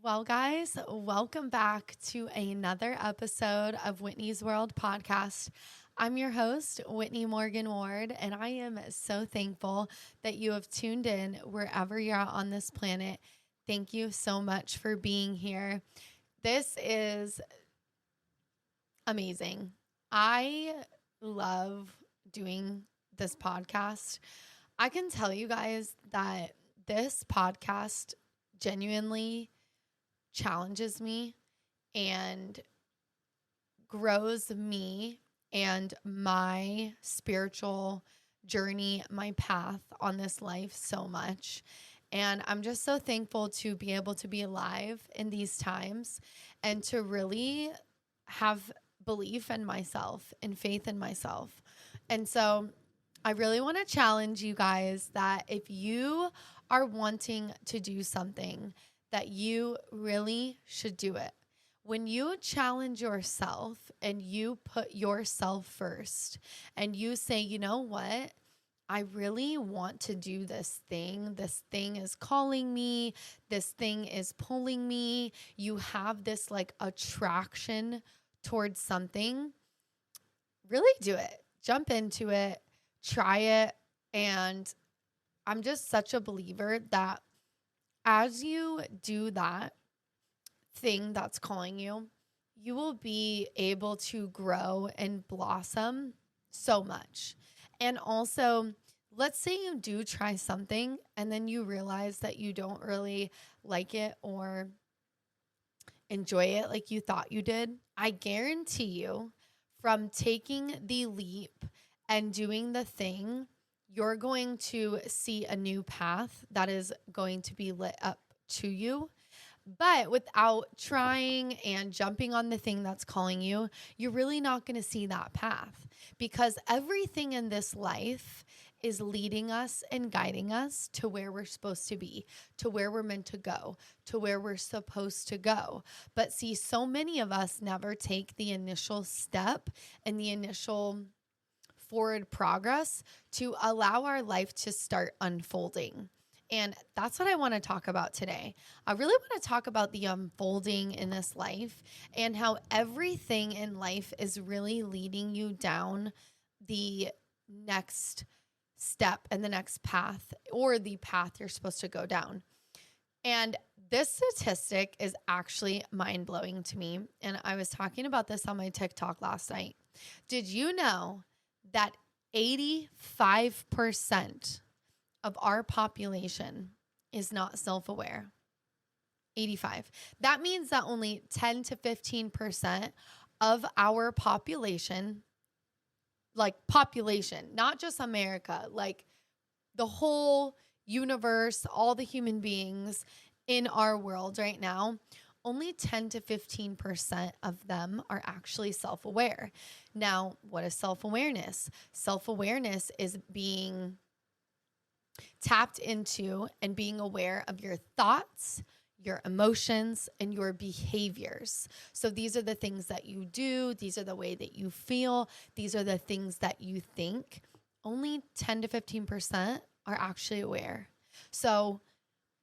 Well, guys, welcome back to another episode of Whitney's World podcast. I'm your host, Whitney Morgan Ward, and I am so thankful that you have tuned in wherever you're at on this planet. Thank you so much for being here. This is amazing. I love doing this podcast. I can tell you guys that this podcast genuinely challenges me and grows me and my spiritual journey, my path on this life so much. And I'm just so thankful to be able to be alive in these times and to really have belief in myself and faith in myself. And so I really want to challenge you guys that if you are wanting to do something, that you really should do it. When you challenge yourself and you put yourself first and you say, you know what? I really want to do this thing. This thing is calling me. This thing is pulling me. You have this like attraction towards something. Really do it. Jump into it. Try it. And I'm just such a believer that as you do that thing that's calling you, you will be able to grow and blossom so much. And also, let's say you do try something and then you realize that you don't really like it or enjoy it like you thought you did. I guarantee you, from taking the leap and doing the thing, you're going to see a new path that is going to be lit up to you. But without trying and jumping on the thing that's calling you, you're really not going to see that path, because everything in this life is leading us and guiding us to where we're supposed to be, to where we're meant to go, to where we're supposed to go. But see, so many of us never take the initial step and the initial forward progress to allow our life to start unfolding. And that's what I want to talk about today. I really want to talk about the unfolding in this life and how everything in life is really leading you down the next step and the next path, or the path you're supposed to go down. And this statistic is actually mind-blowing to me. And I was talking about this on my TikTok last night. Did you know that 85% of our population is not self-aware? 85. That means that only 10 to 15% of our population, not just America, like the whole universe, all the human beings in our world right now, only 10 to 15% of them are actually self-aware. Now, what is self-awareness? Self-awareness is being tapped into and being aware of your thoughts, your emotions, and your behaviors. So these are the things that you do. These are the way that you feel. These are the things that you think. Only 10 to 15% are actually aware. So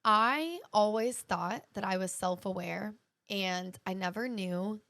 I always thought that I was self-aware, and I never knew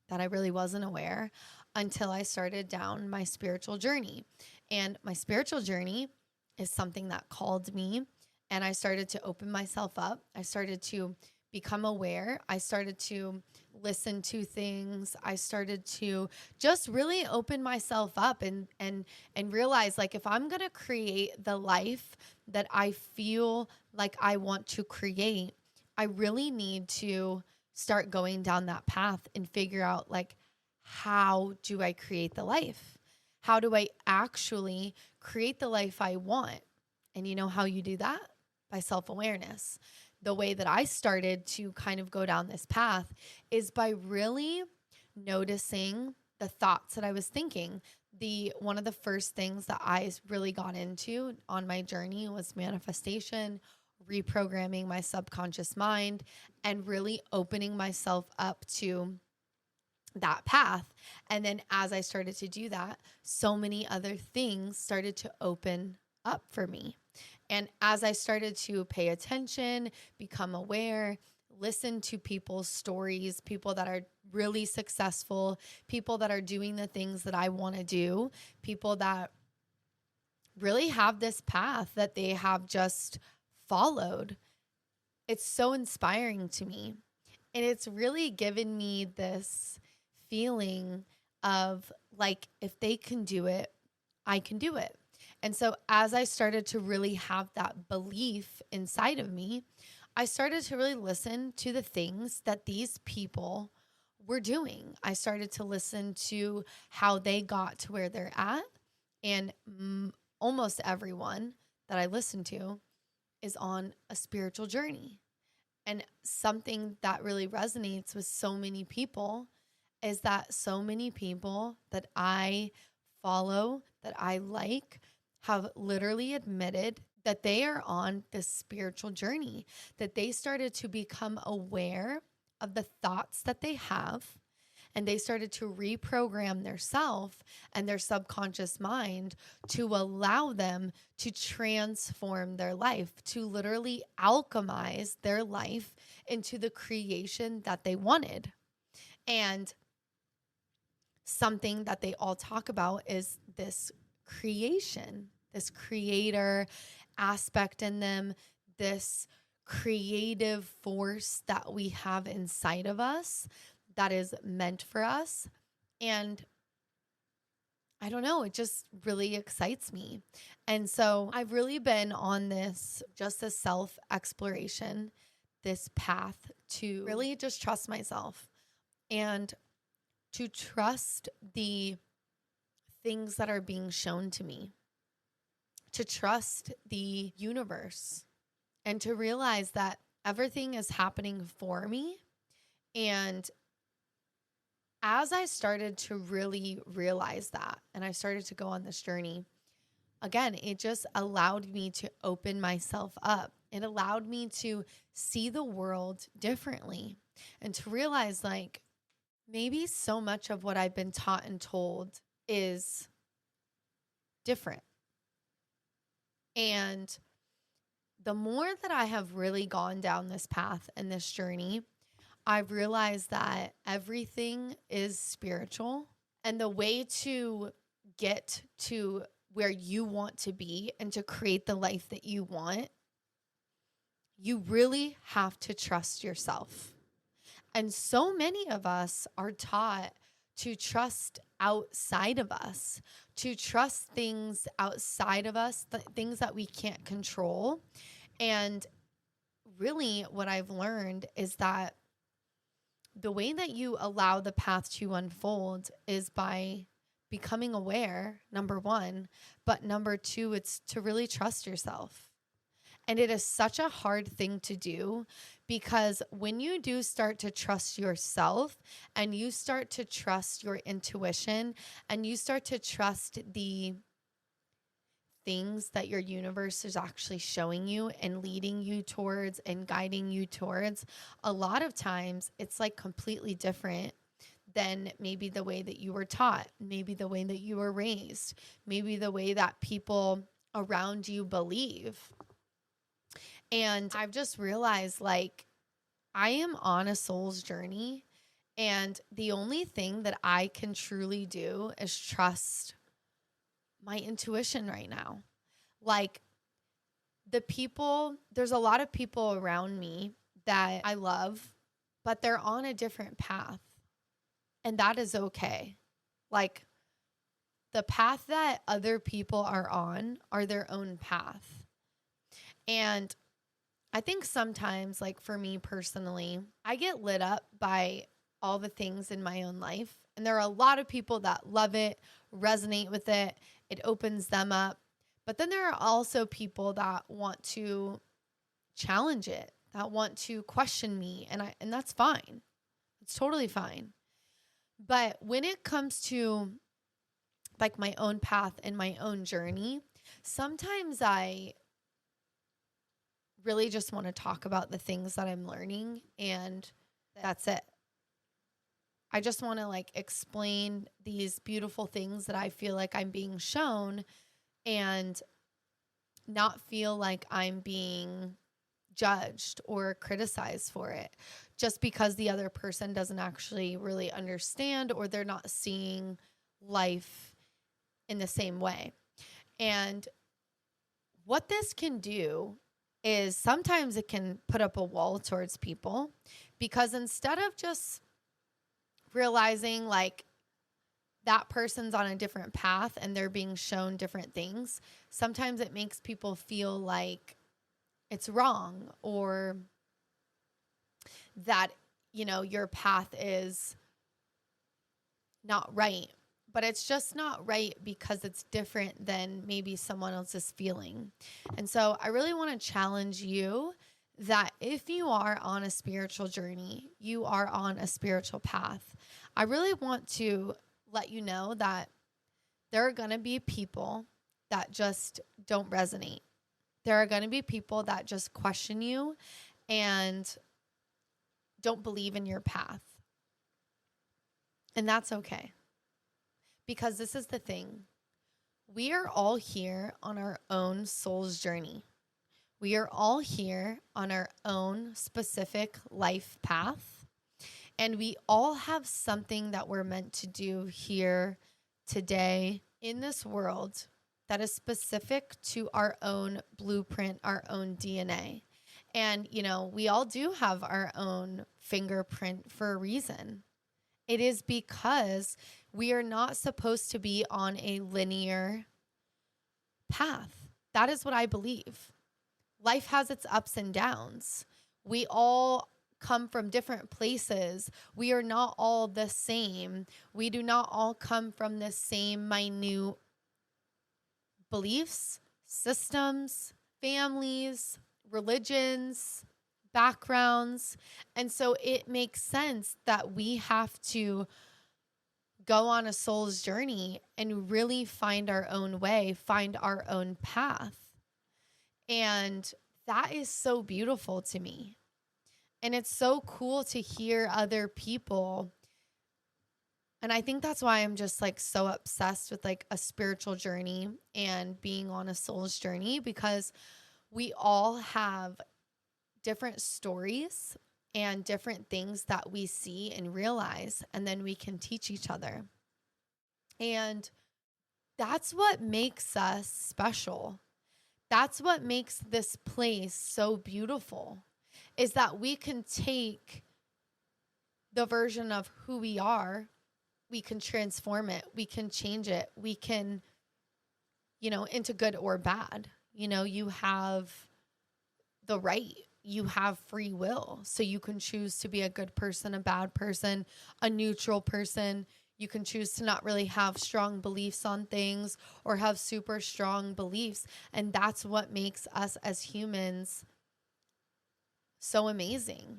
that I really wasn't aware until I started down my spiritual journey. And my spiritual journey is something that called me, and I started to open myself up. I started to become aware. I started to listen to things. I started to just really open myself up and realize, like, if I'm going to create the life that I feel like I want to create, I really need to start going down that path and figure out, like, how do I create the life? How do I actually create the life I want? And you know how you do that? By self-awareness. The way that I started to kind of go down this path is by really noticing the thoughts that I was thinking. One of the first things that I really got into on my journey was manifestation, reprogramming my subconscious mind, and really opening myself up to that path. And then as I started to do that, so many other things started to open up for me. And as I started to pay attention, become aware, listen to people's stories, people that are really successful, people that are doing the things that I want to do, people that really have this path that they have just followed. It's so inspiring to me. And it's really given me this feeling of like, if they can do it, I can do it. And so as I started to really have that belief inside of me, I started to really listen to the things that these people were doing. I started to listen to how they got to where they're at. And almost everyone that I listen to is on a spiritual journey. And something that really resonates with so many people is that so many people that I follow, that I like, have literally admitted that they are on this spiritual journey, that they started to become aware of the thoughts that they have, and they started to reprogram their self and their subconscious mind to allow them to transform their life, to literally alchemize their life into the creation that they wanted. And something that they all talk about is this creation, this creator aspect in them, this creative force that we have inside of us that is meant for us. And I don't know, it just really excites me. And so I've really been on this, just a self-exploration, this path to really just trust myself and to trust the things that are being shown to me, to trust the universe, and to realize that everything is happening for me. And as I started to really realize that, and I started to go on this journey, again, it just allowed me to open myself up. It allowed me to see the world differently and to realize, like, maybe so much of what I've been taught and told is different. And the more that I have really gone down this path and this journey, I've realized that everything is spiritual, and the way to get to where you want to be and to create the life that you want, you really have to trust yourself. And so many of us are taught to trust outside of us, to trust things outside of us, things that we can't control. And really what I've learned is that the way that you allow the path to unfold is by becoming aware, number one, but number two, it's to really trust yourself. And it is such a hard thing to do, because when you do start to trust yourself and you start to trust your intuition and you start to trust the things that your universe is actually showing you and leading you towards and guiding you towards, a lot of times it's like completely different than maybe the way that you were taught, maybe the way that you were raised, maybe the way that people around you believe. And I've just realized, like, I am on a soul's journey, and the only thing that I can truly do is trust my intuition right now. Like, there's a lot of people around me that I love, but they're on a different path, and that is okay. Like, the path that other people are on are their own path. And I think sometimes, like for me personally, I get lit up by all the things in my own life. And there are a lot of people that love it, resonate with it. It opens them up. But then there are also people that want to challenge it, that want to question me. And that's fine. It's totally fine. But when it comes to like my own path and my own journey, sometimes I really just want to talk about the things that I'm learning, and that's it. I just want to like explain these beautiful things that I feel like I'm being shown, and not feel like I'm being judged or criticized for it just because the other person doesn't actually really understand or they're not seeing life in the same way. And what this can do is sometimes it can put up a wall towards people, because instead of just realizing like that person's on a different path and they're being shown different things, sometimes it makes people feel like it's wrong, or that, you know, your path is not right. But it's just not right because it's different than maybe someone else is feeling. And so I really want to challenge you that if you are on a spiritual journey, you are on a spiritual path, I really want to let you know that there are going to be people that just don't resonate. There are going to be people that just question you and don't believe in your path. And that's okay. Because this is the thing. We are all here on our own soul's journey. We are all here on our own specific life path. And we all have something that we're meant to do here today in this world that is specific to our own blueprint, our own DNA. And, you know, we all do have our own fingerprint for a reason. It is because we are not supposed to be on a linear path. That is what I believe. Life has its ups and downs. We all come from different places. We are not all the same. We do not all come from the same minute beliefs, systems, families, religions, backgrounds. And so it makes sense that we have to go on a soul's journey and really find our own way, find our own path. And that is so beautiful to me. And it's so cool to hear other people. And I think that's why I'm just like so obsessed with like a spiritual journey and being on a soul's journey, because we all have different stories and different things that we see and realize, and then we can teach each other. And that's what makes us special. That's what makes this place so beautiful, is that we can take the version of who we are, we can transform it, we can change it, we can, you know, into good or bad. You know, you have the right, you have free will. So you can choose to be a good person, a bad person, a neutral person. You can choose to not really have strong beliefs on things or have super strong beliefs. And that's what makes us as humans so amazing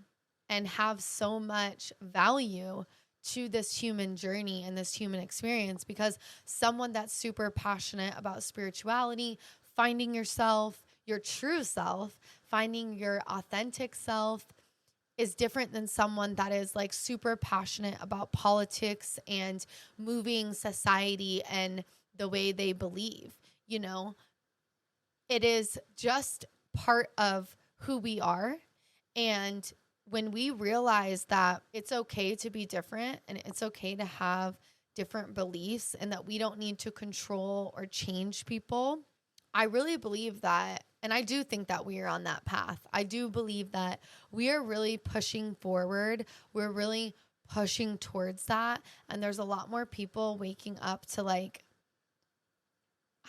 and have so much value to this human journey and this human experience, because someone that's super passionate about spirituality, finding yourself, your true self, finding your authentic self, is different than someone that is like super passionate about politics and moving society and the way they believe. You know, it is just part of who we are. And when we realize that it's okay to be different and it's okay to have different beliefs and that we don't need to control or change people, I really believe that, and I do think that we are on that path. I do believe that we are really pushing forward. We're really pushing towards that. And there's a lot more people waking up to like,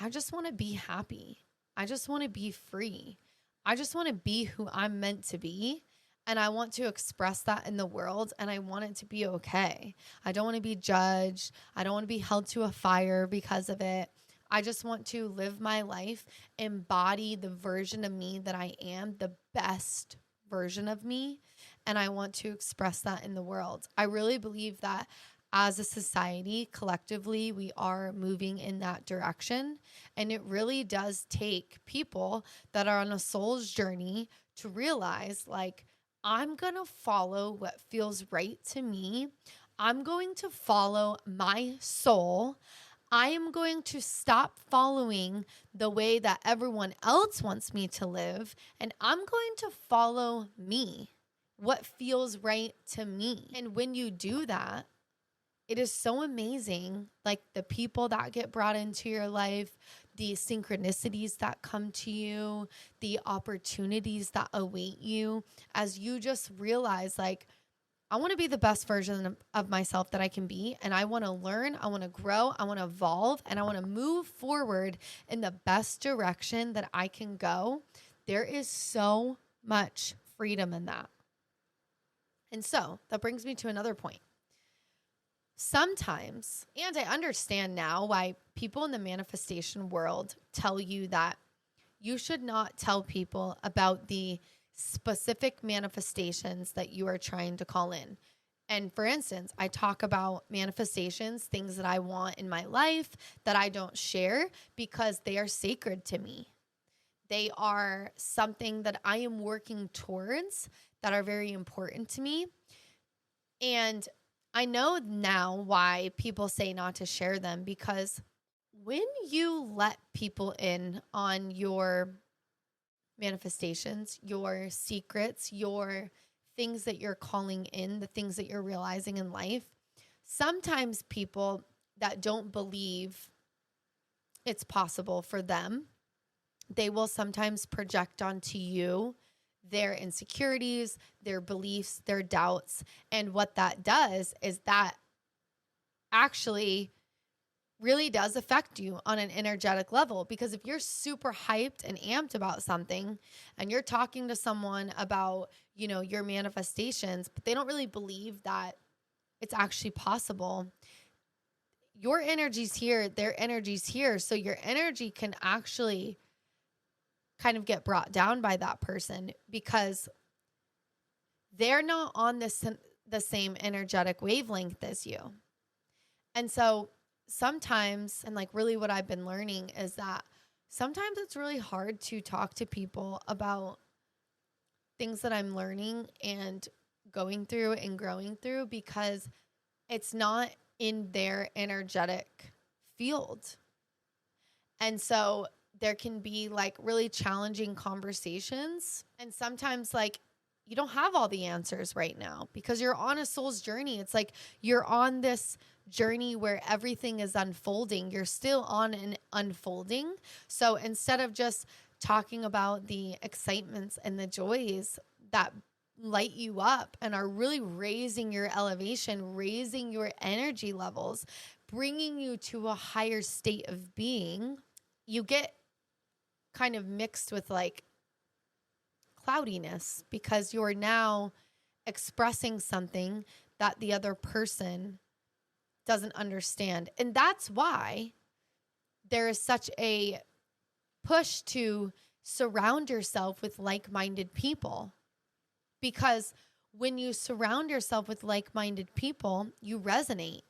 I just want to be happy. I just want to be free. I just want to be who I'm meant to be. And I want to express that in the world, and I want it to be okay. I don't want to be judged. I don't want to be held to a fire because of it. I just want to live my life, embody the version of me that I am, the best version of me, and I want to express that in the world. I really believe that as a society, collectively, we are moving in that direction, and it really does take people that are on a soul's journey to realize, like, I'm going to follow what feels right to me. I'm going to follow my soul. I am going to stop following the way that everyone else wants me to live, and I'm going to follow me, what feels right to me. And when you do that, it is so amazing, like the people that get brought into your life, the synchronicities that come to you, the opportunities that await you as you just realize, like, I want to be the best version of myself that I can be. And I want to learn, I want to grow, I want to evolve, and I want to move forward in the best direction that I can go. There is so much freedom in that. And so that brings me to another point. Sometimes, and I understand now why people in the manifestation world tell you that you should not tell people about the specific manifestations that you are trying to call in. And for instance, I talk about manifestations, things that I want in my life that I don't share because they are sacred to me. They are something that I am working towards that are very important to me. And I know now why people say not to share them, because when you let people in on your manifestations, your secrets, your things that you're calling in, the things that you're realizing in life, sometimes people that don't believe it's possible for them, they will sometimes project onto you their insecurities, their beliefs, their doubts. And what that does is that actually really does affect you on an energetic level. Because if you're super hyped and amped about something and you're talking to someone about, your manifestations, but they don't really believe that it's actually possible, your energy's here, their energy's here. So your energy can actually kind of get brought down by that person because they're not on the same energetic wavelength as you. And so sometimes, and like really what I've been learning is that sometimes it's really hard to talk to people about things that I'm learning and going through and growing through because it's not in their energetic field. And so there can be like really challenging conversations. And sometimes like you don't have all the answers right now because you're on a soul's journey. It's like you're on this journey where everything is unfolding. You're still on an unfolding. So instead of just talking about the excitements and the joys that light you up and are really raising your elevation, raising your energy levels, bringing you to a higher state of being, you get kind of mixed with like cloudiness because you're now expressing something that the other person doesn't understand. And that's why there is such a push to surround yourself with like-minded people. Because when you surround yourself with like-minded people, you resonate.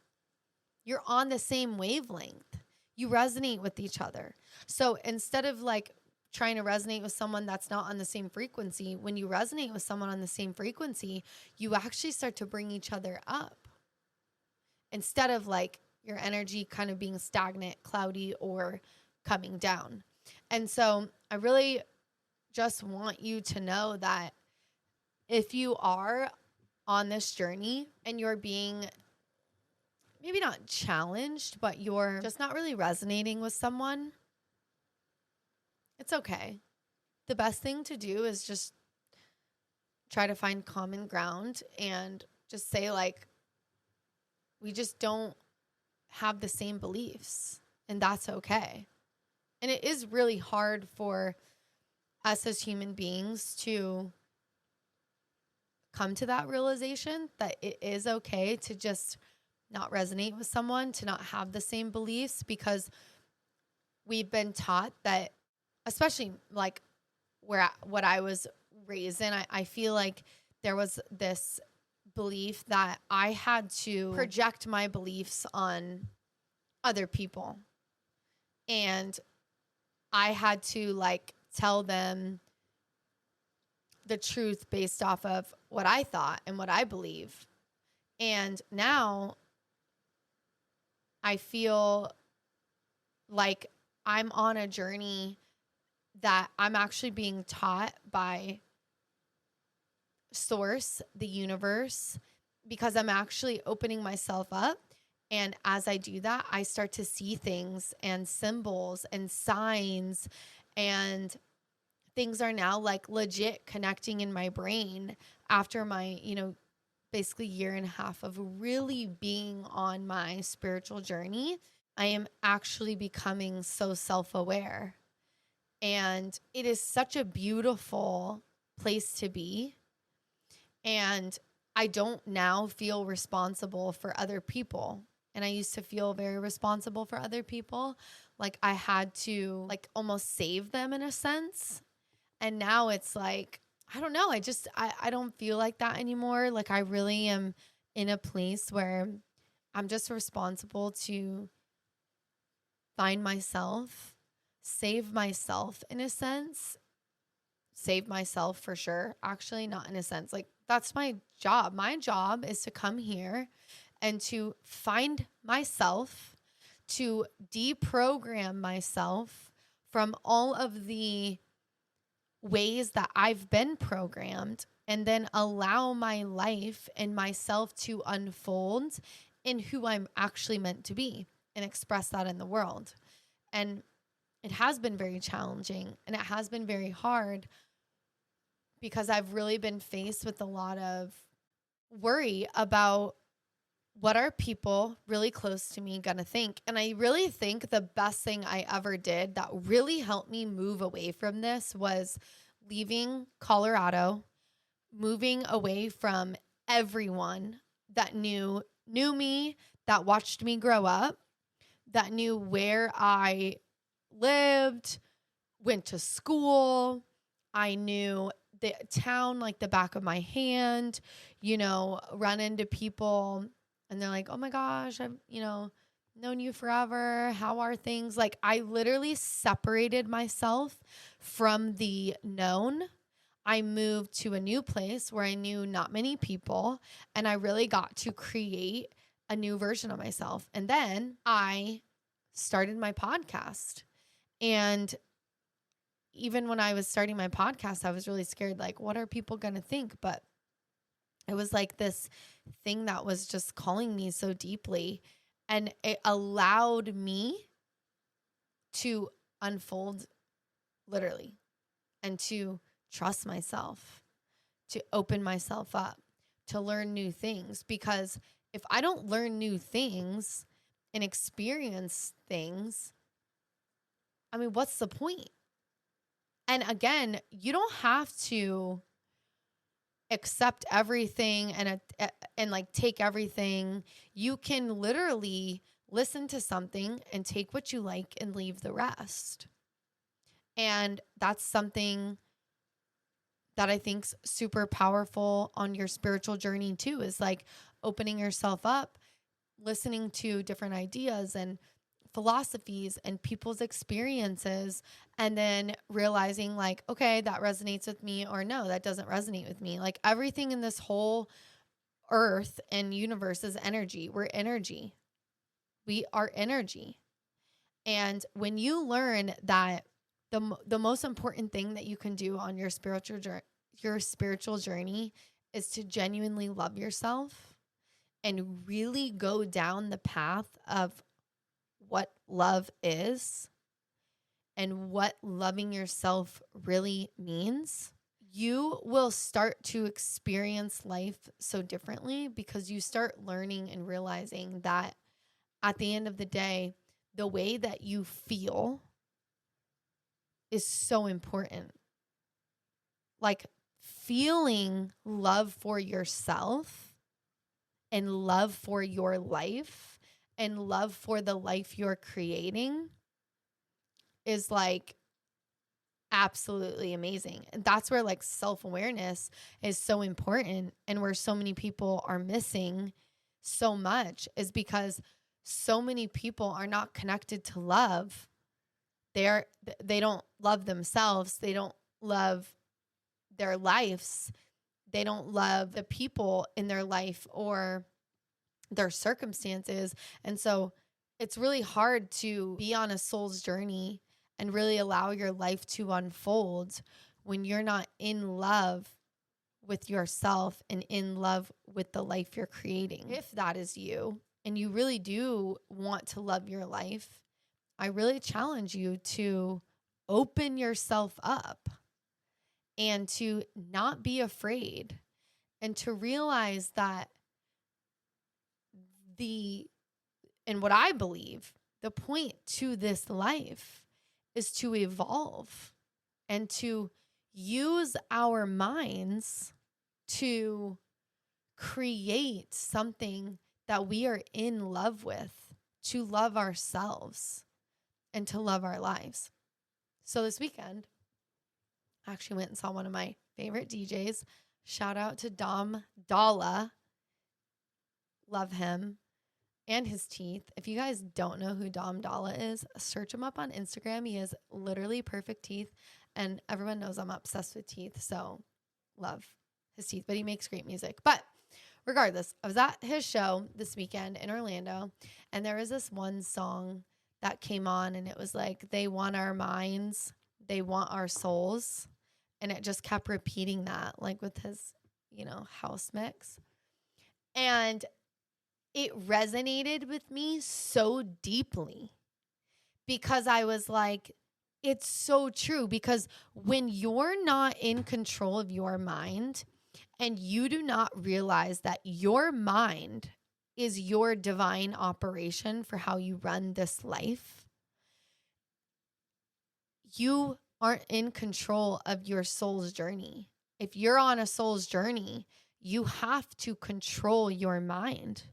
You're on the same wavelength. You resonate with each other. So instead of like trying to resonate with someone that's not on the same frequency, when you resonate with someone on the same frequency, you actually start to bring each other up. Instead of like your energy kind of being stagnant, cloudy, or coming down. And so I really just want you to know that if you are on this journey and you're being maybe not challenged, but you're just not really resonating with someone, it's okay. The best thing to do is just try to find common ground and just say like, we just don't have the same beliefs, and that's okay. And it is really hard for us as human beings to come to that realization that it is okay to just not resonate with someone, to not have the same beliefs, because we've been taught that, especially like what I was raised in, I feel like there was this belief that I had to project my beliefs on other people. And I had to like tell them the truth based off of what I thought and what I believe. And now I feel like I'm on a journey that I'm actually being taught by source, the universe, because I'm actually opening myself up. And as I do that, I start to see things and symbols and signs, and things are now like legit connecting in my brain after my, basically year and a half of really being on my spiritual journey. I am actually becoming so self-aware. And it is such a beautiful place to be. And I don't now feel responsible for other people. And I used to feel very responsible for other people. Like I had to like almost save them in a sense. And now it's like, I don't know. I don't feel like that anymore. Like I really am in a place where I'm just responsible to find myself, save myself in a sense, save myself for sure. Actually, not in a sense. Like that's my job. My job is to come here and to find myself, to deprogram myself from all of the ways that I've been programmed, and then allow my life and myself to unfold in who I'm actually meant to be and express that in the world. And it has been very challenging and it has been very hard because I've really been faced with a lot of worry about what are people really close to me going to think. And I really think the best thing I ever did that really helped me move away from this was leaving Colorado, moving away from everyone that knew me, that watched me grow up, that knew where I lived, went to school. I knew the town like the back of my hand, run into people and they're like, oh my gosh, I've, known you forever. How are things? Like I literally separated myself from the known. I moved to a new place where I knew not many people, and I really got to create a new version of myself. And then I started my podcast. And even when I was starting my podcast, I was really scared, like, what are people going to think? But it was like this thing that was just calling me so deeply. And it allowed me to unfold literally and to trust myself, to open myself up, to learn new things. Because if I don't learn new things and experience things, I mean, what's the point? And again, you don't have to accept everything and like take everything. You can literally listen to something and take what you like and leave the rest. And that's something that I think's super powerful on your spiritual journey too, is like opening yourself up, listening to different ideas and philosophies and people's experiences, and then realizing like, okay, that resonates with me, or no, that doesn't resonate with me. Like everything in this whole earth and universe is energy. We're energy. We are energy. And when you learn that the most important thing that you can do on your spiritual journey is to genuinely love yourself and really go down the path of what love is and what loving yourself really means, you will start to experience life so differently, because you start learning and realizing that at the end of the day, the way that you feel is so important. Like feeling love for yourself and love for your life and love for the life you're creating is like absolutely amazing. And that's where like self-awareness is so important, and where so many people are missing so much is because so many people are not connected to love. They don't love themselves. They don't love their lives. They don't love the people in their life or their circumstances. And so it's really hard to be on a soul's journey and really allow your life to unfold when you're not in love with yourself and in love with the life you're creating. If that is you and you really do want to love your life, I really challenge you to open yourself up and to not be afraid and to realize that and what I believe, the point to this life is to evolve and to use our minds to create something that we are in love with, to love ourselves and to love our lives. So this weekend, I actually went and saw one of my favorite DJs. Shout out to Dom Dalla. Love him and his teeth. If you guys don't know who Dom Dalla is, search him up on Instagram. He has literally perfect teeth, and everyone knows I'm obsessed with teeth, so love his teeth, but he makes great music. But regardless, I was at his show this weekend in Orlando, and there was this one song that came on, and it was like, they want our minds, they want our souls, and it just kept repeating that, like with his, house mix. And it resonated with me so deeply because I was like, it's so true. Because when you're not in control of your mind and you do not realize that your mind is your divine operation for how you run this life, you aren't in control of your soul's journey. If you're on a soul's journey, you have to control your mind.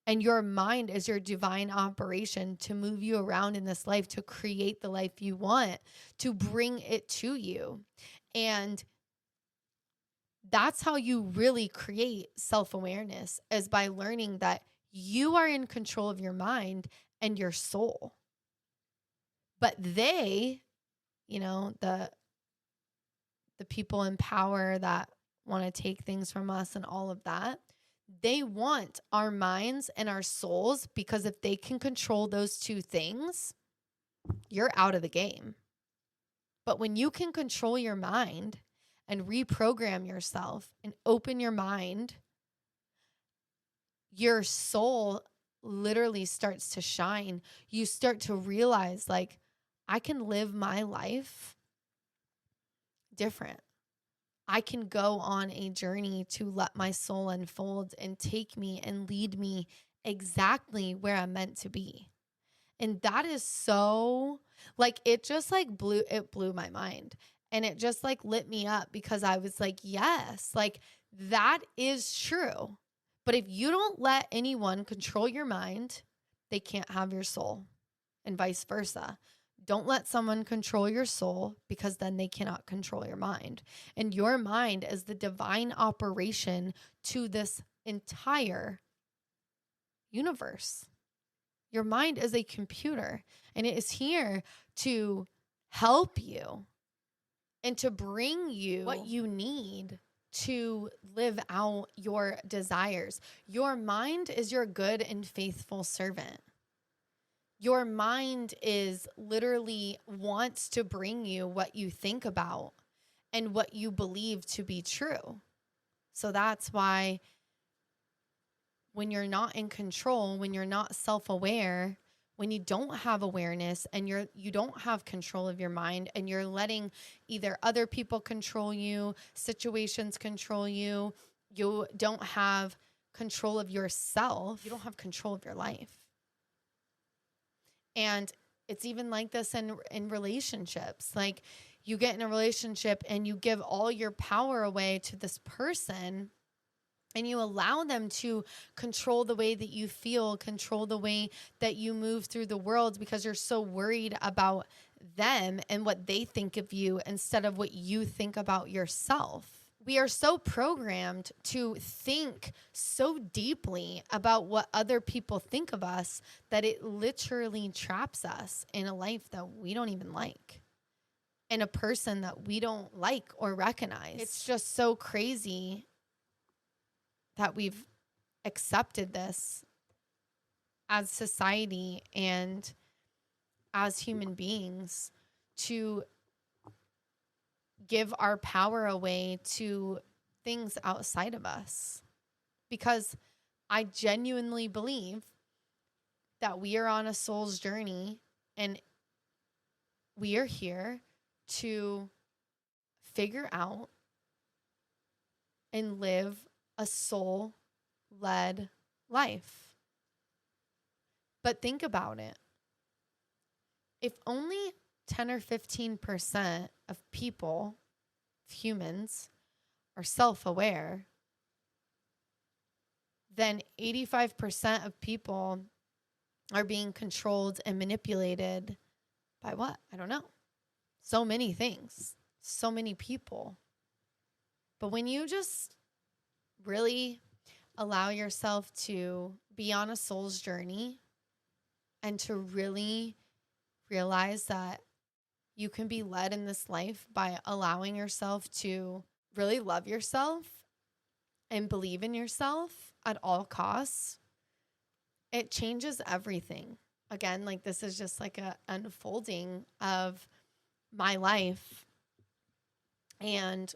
And your mind is your divine operation to move you around in this life, to create the life you want, to bring it to you. And that's how you really create self-awareness, is by learning that you are in control of your mind and your soul. But they, the people in power that want to take things from us and all of that, they want our minds and our souls, because if they can control those two things, you're out of the game. But when you can control your mind and reprogram yourself and open your mind, your soul literally starts to shine. You start to realize, like, I can live my life different. I can go on a journey to let my soul unfold and take me and lead me exactly where I'm meant to be. And that is so, like, it just like blew my mind. And it just like lit me up, because I was like, yes, like that is true. But if you don't let anyone control your mind, they can't have your soul, and vice versa. Don't let someone control your soul, because then they cannot control your mind. And your mind is the divine operation to this entire universe. Your mind is a computer, and it is here to help you and to bring you what you need to live out your desires. Your mind is your good and faithful servant. Your mind is literally wants to bring you what you think about and what you believe to be true. So that's why when you're not in control, when you're not self-aware, when you don't have awareness and you don't have control of your mind, and you're letting either other people control you, situations control you, you don't have control of yourself, you don't have control of your life. And it's even like this in relationships. Like, you get in a relationship and you give all your power away to this person, and you allow them to control the way that you feel, control the way that you move through the world, because you're so worried about them and what they think of you instead of what you think about yourself. We are so programmed to think so deeply about what other people think of us that it literally traps us in a life that we don't even like, and a person that we don't like or recognize. It's just so crazy that we've accepted this as society and as human beings to give our power away to things outside of us. Because I genuinely believe that we are on a soul's journey and we are here to figure out and live a soul-led life. But think about it. If only 10 or 15% of people, of humans, are self-aware, then 85% of people are being controlled and manipulated by what? I don't know. So many things, so many people. But when you just really allow yourself to be on a soul's journey and to really realize that you can be led in this life by allowing yourself to really love yourself and believe in yourself at all costs, it changes everything. Again, like this is just like a unfolding of my life. And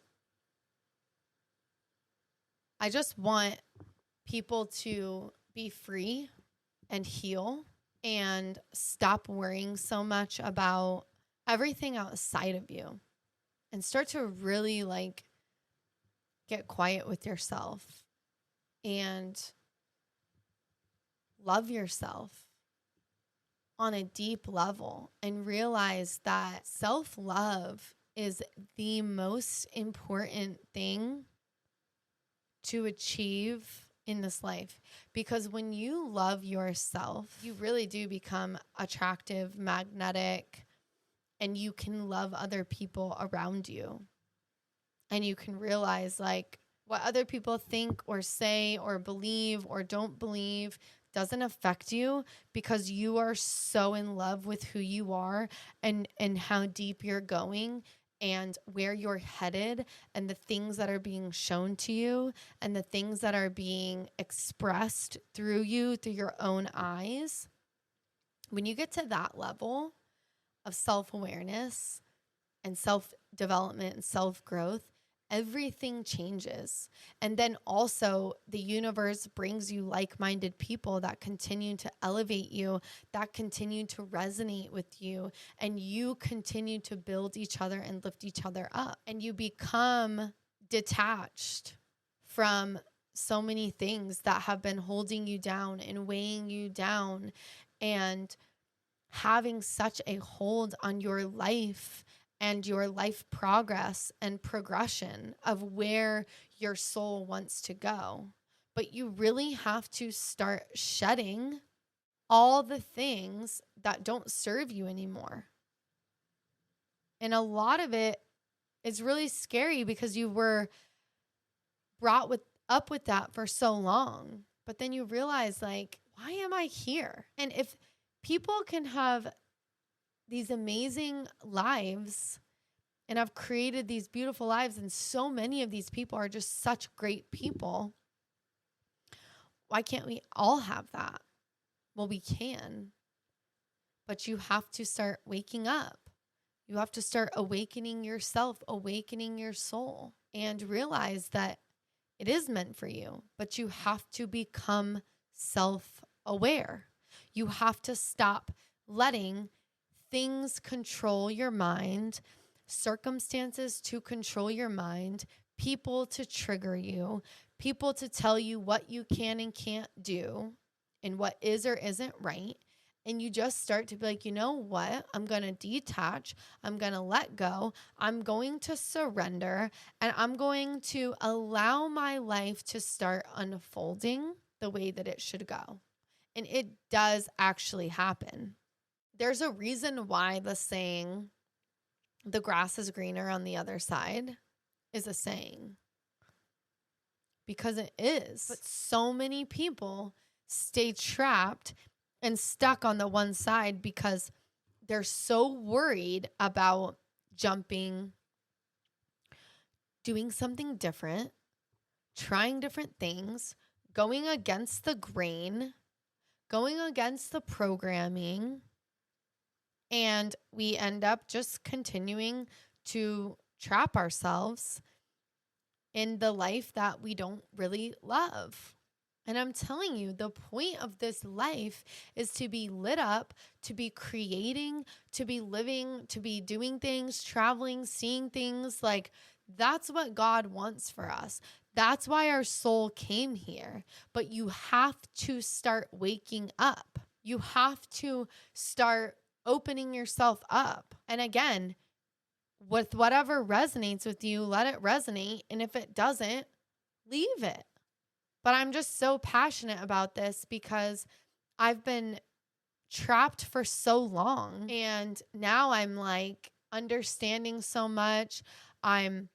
I just want people to be free and heal and stop worrying so much about everything outside of you and start to really like get quiet with yourself and love yourself on a deep level and realize that self-love is the most important thing to achieve in this life. Because when you love yourself, you really do become attractive, magnetic, and you can love other people around you. And you can realize like what other people think or say or believe or don't believe doesn't affect you because you are so in love with who you are and how deep you're going and where you're headed and the things that are being shown to you and the things that are being expressed through you, through your own eyes. When you get to that level of self-awareness and self-development and self-growth, everything changes. And then also the universe brings you like-minded people that continue to elevate you, that continue to resonate with you, and you continue to build each other and lift each other up. And you become detached from so many things that have been holding you down and weighing you down and having such a hold on your life and your life progress and progression of where your soul wants to go. But you really have to start shedding all the things that don't serve you anymore. And a lot of it is really scary because you were brought up with that for so long. But then you realize like, why am I here? And if people can have these amazing lives and I've created these beautiful lives and so many of these people are just such great people, why can't we all have that? Well, we can, but you have to start waking up. You have to start awakening yourself, awakening your soul, and realize that it is meant for you, but you have to become self-aware. You have to stop letting things control your mind, circumstances to control your mind, people to trigger you, people to tell you what you can and can't do and what is or isn't right. And you just start to be like, you know what? I'm going to detach. I'm going to let go. I'm going to surrender. And I'm going to allow my life to start unfolding the way that it should go. And it does actually happen. There's a reason why the saying, the grass is greener on the other side, is a saying. Because it is. But so many people stay trapped and stuck on the one side because they're so worried about jumping, doing something different, trying different things, going against the grain, going against the programming, and we end up just continuing to trap ourselves in the life that we don't really love. And I'm telling you, the point of this life is to be lit up, to be creating, to be living, to be doing things, traveling, seeing things. Like, that's what God wants for us. That's why our soul came here. But you have to start waking up. You have to start opening yourself up. And again, with whatever resonates with you, let it resonate. And if it doesn't, leave it. But I'm just so passionate about this because I've been trapped for so long. And now I'm like understanding so much. I'm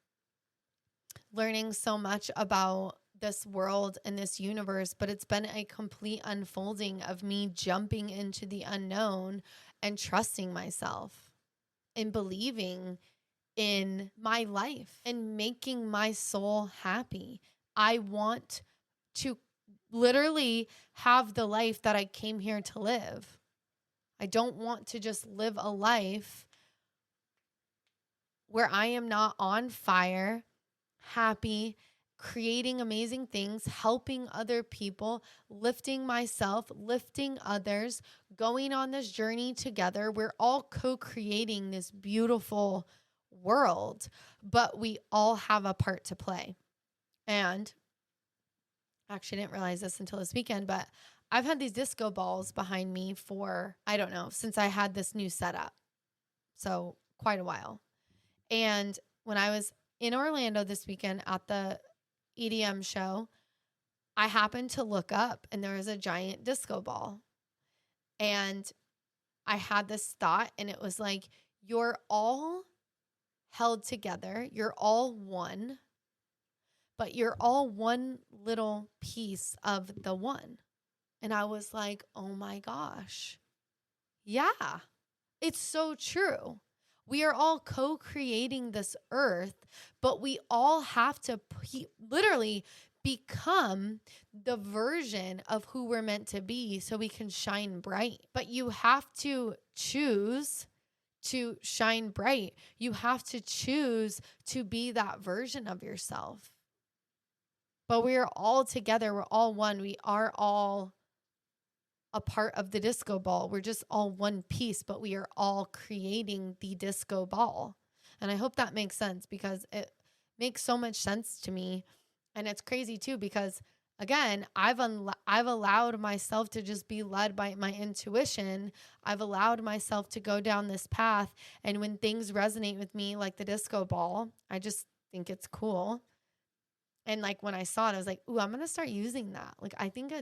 learning so much about this world and this universe, but it's been a complete unfolding of me jumping into the unknown and trusting myself and believing in my life and making my soul happy. I want to literally have the life that I came here to live. I don't want to just live a life where I am not on fire, happy, creating amazing things, helping other people, lifting myself, lifting others, going on this journey together. We're all co-creating this beautiful world, but we all have a part to play. And actually, I didn't realize this until this weekend, but I've had these disco balls behind me for, I don't know, since I had this new setup. So quite a while. And when I was in Orlando this weekend at the EDM show, I happened to look up and there was a giant disco ball. And I had this thought, and it was like, you're all held together. You're all one. But you're all one little piece of the one. And I was like, oh my gosh. Yeah, it's so true. We are all co-creating this earth, but we all have to literally become the version of who we're meant to be so we can shine bright. But you have to choose to shine bright. You have to choose to be that version of yourself. But we are all together. We're all one. We are all a part of the disco ball. We're just all one piece, but we are all creating the disco ball. And I hope that makes sense, because it makes so much sense to me. And it's crazy too, because again, I've allowed myself to just be led by my intuition. I've allowed myself to go down this path. And when things resonate with me, like the disco ball, I just think it's cool. And like when I saw it, I was like, ooh, I'm going to start using that. Like, I think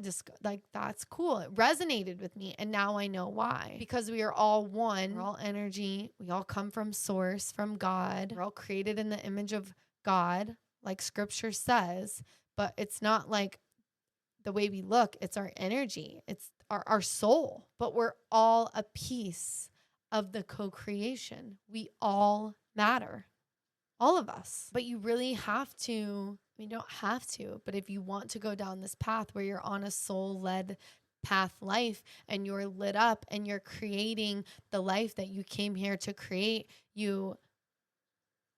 that's cool. It resonated with me. And now I know why. Because we are all one. We're all energy. We all come from source, from God. We're all created in the image of God, like scripture says. But it's not like the way we look. It's our energy. It's our soul. But we're all a piece of the co-creation. We all matter. All of us. But you really have to, you don't have to, but if you want to go down this path where you're on a soul-led path life and you're lit up and you're creating the life that you came here to create, you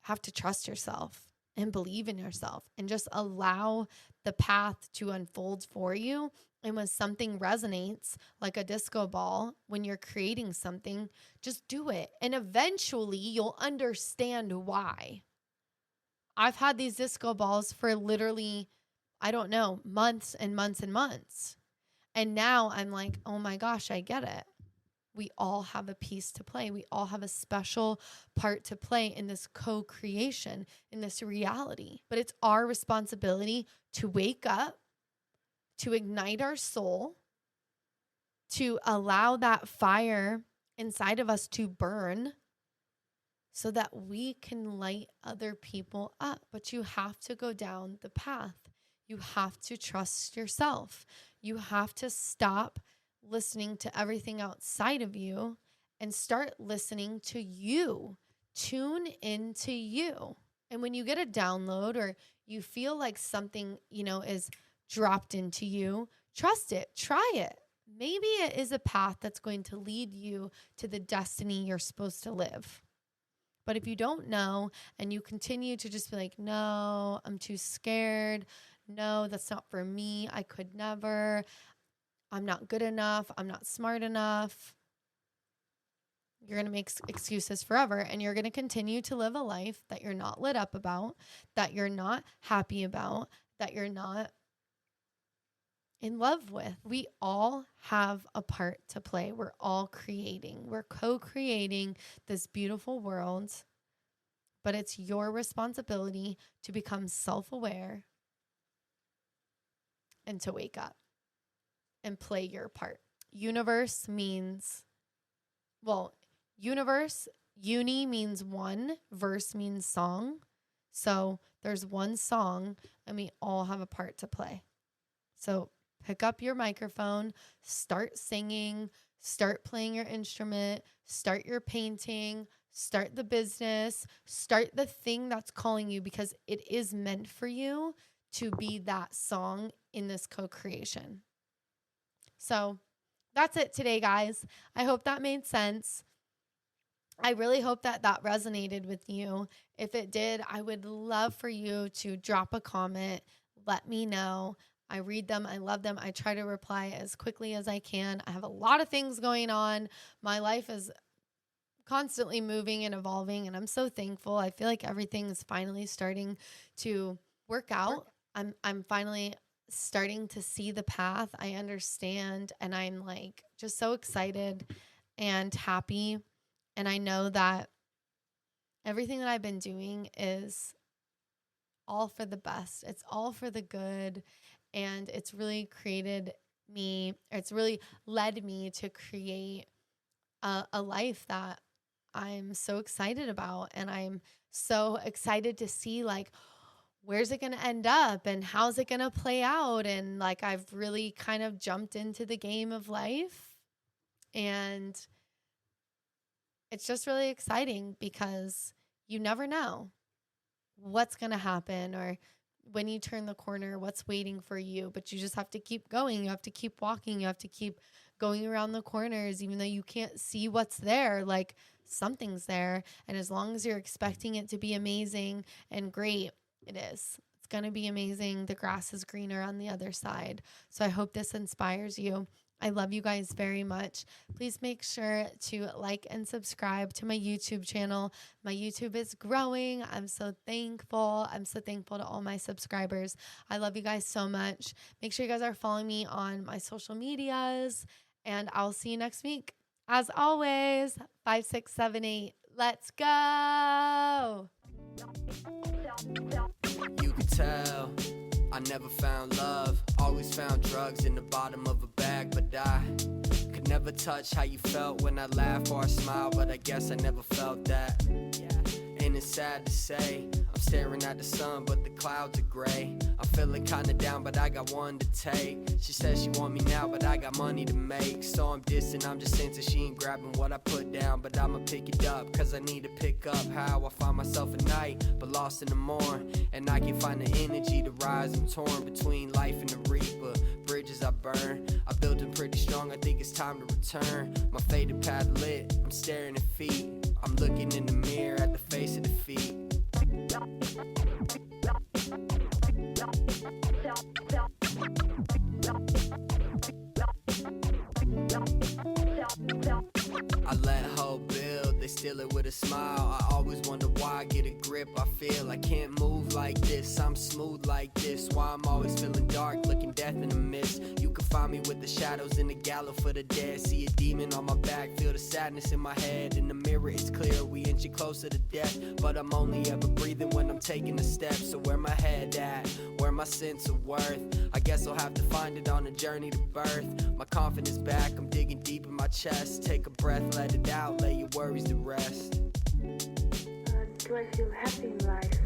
have to trust yourself and believe in yourself and just allow the path to unfold for you. And when something resonates like a disco ball, when you're creating something, just do it. And eventually you'll understand why. I've had these disco balls for literally, I don't know, months and months and months. And now I'm like, oh my gosh, I get it. We all have a piece to play. We all have a special part to play in this co-creation, in this reality. But it's our responsibility to wake up, to ignite our soul, to allow that fire inside of us to burn, so that we can light other people up. But you have to go down the path. You have to trust yourself. You have to stop listening to everything outside of you and start listening to you. Tune into you. And when you get a download or you feel like something, is dropped into you, trust it, try it. maybe it is a path that's going to lead you to the destiny you're supposed to live. But if you don't know and you continue to just be like, no, I'm too scared. No, that's not for me. I could never. I'm not good enough. I'm not smart enough. You're going to make excuses forever, and you're going to continue to live a life that you're not lit up about, that you're not happy about, that you're not in love with. We all have a part to play. We're all creating. We're co-creating this beautiful world, but it's your responsibility to become self-aware and to wake up and play your part. Universe means, uni means one, verse means song. So there's one song and we all have a part to play. So pick up your microphone, start singing, start playing your instrument, start your painting, start the business, start the thing that's calling you, because it is meant for you to be that song in this co-creation. So that's it today, guys. I hope that made sense. I really hope that that resonated with you. If it did, I would love for you to drop a comment. Let me know. I read them. I love them. I try to reply as quickly as I can. I have a lot of things going on. My life is constantly moving and evolving, and I'm so thankful. I feel like everything is finally starting to work out. I'm finally starting to see the path. I understand, and I'm like just so excited and happy. And I know that everything that I've been doing is all for the best. It's all for the good. And it's really it's really led me to create a life that I'm so excited about. And I'm so excited to see, like, where's it going to end up and how's it going to play out? And like, I've really kind of jumped into the game of life, and it's just really exciting because you never know what's going to happen or when you turn the corner, what's waiting for you. But you just have to keep going. You have to keep walking. You have to keep going around the corners, even though you can't see what's there. Like, something's there. And as long as you're expecting it to be amazing and great, it is. It's going to be amazing. The grass is greener on the other side. So I hope this inspires you. I love you guys very much. Please make sure to like and subscribe to my YouTube channel. My YouTube is growing. I'm so thankful. I'm so thankful to all my subscribers. I love you guys so much. Make sure you guys are following me on my social medias, and I'll see you next week. As always, 5, 6, 7, 8. Let's go. You can tell I never found love, always found drugs in the bottom of a bag. But I could never touch how you felt when I laugh or I smile, but I guess I never felt that. And it's sad to say, I'm staring at the sun, but the clouds are gray. I'm feeling kinda down, but I got one to take. She says she want me now, but I got money to make. So I'm distant, I'm just sensing she ain't grabbing what I put down. But I'ma pick it up, cause I need to pick up how I find myself at night, but lost in the morn. And I can find the energy to rise. I'm torn between life and the reaper, bridges I burn. I built them pretty strong, I think it's time to return. My faded path lit, I'm staring at feet. I'm looking in the mirror at the face of defeat. I let hope build, they steal it with a smile. I always wonder why I get a grip. I feel I can't move like this, I'm smooth like this. Why I'm always feeling dark, looking death in the mist. You can find me with the shadows in the gallows for the dead. See a demon on my back, feel the sadness in my head. In the mirror it's clear, we inching closer to death. But I'm only ever breathing when I'm taking a step. So where my head at, where my sense of worth? I guess I'll have to find it on a journey to birth. My confidence back, I'm digging deep in my chest. Take a breath, let it out, lay your worries to rest. Do I feel happy in life?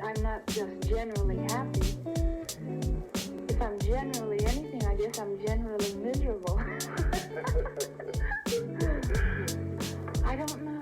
I'm not just generally happy. If I'm generally anything, I guess I'm generally miserable. I don't know.